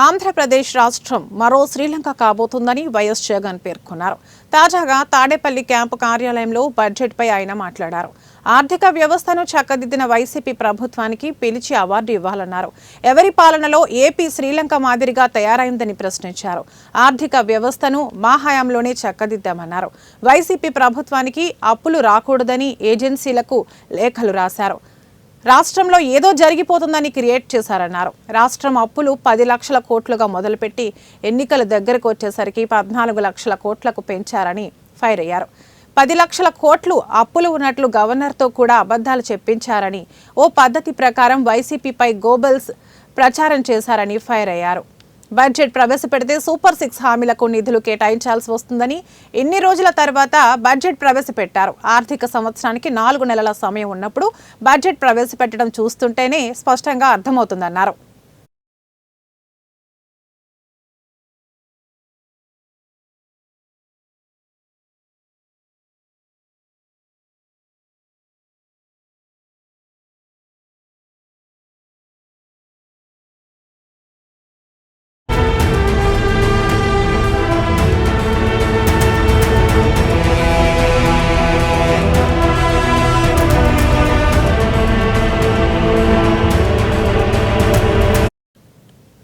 ఆంధ్రప్రదేశ్ రాష్ట్రం మరో శ్రీలంక కాబోతుందని వైఎస్ జగన్ పేర్కొన్నారు. తాజాగా తాడేపల్లి క్యాంపు కార్యాలయంలో బడ్జెట్పై ఆయన మాట్లాడారు. ఆర్థిక వ్యవస్థను చక్కదిద్దిన వైసీపీ ప్రభుత్వానికి పిలిచి అవార్డు ఇవ్వాలన్నారు. ఎవరి పాలనలో ఏపీ శ్రీలంక మాదిరిగా తయారైందని ప్రశ్నించారు. ఆర్థిక వ్యవస్థను మా హయాంలోనే చక్కదిద్దామన్నారు. వైసీపీ ప్రభుత్వానికి అప్పులు రాకూడదని ఏజెన్సీలకు లేఖలు రాశారు. రాష్ట్రంలో ఏదో జరిగిపోతుందని క్రియేట్ చేశారన్నారు. రాష్ట్రం అప్పులు 10 లక్షల కోట్లుగా మొదలుపెట్టి ఎన్నికల దగ్గరకు వచ్చేసరికి 14 లక్షల కోట్లకు పెంచారని ఫైర్ అయ్యారు. 10 లక్షల కోట్లు అప్పులు ఉన్నట్లు గవర్నర్తో కూడా అబద్ధాలు చెప్పించారని, ఓ పద్ధతి ప్రకారం వైసీపీపై గోబెల్స్ ప్రచారం చేశారని ఫైర్ అయ్యారు. బడ్జెట్ ప్రవేశపెడితే సూపర్ 6 హామీలకు నిధులు కేటాయించాల్సి వస్తుందని, ఇన్ని రోజుల తర్వాత బడ్జెట్ ప్రవేశపెట్టారు. ఆర్థిక సంవత్సరానికి 4 నెలల సమయం ఉన్నప్పుడు బడ్జెట్ ప్రవేశపెట్టడం చూస్తుంటేనే స్పష్టంగా అర్థమవుతుందన్నారు.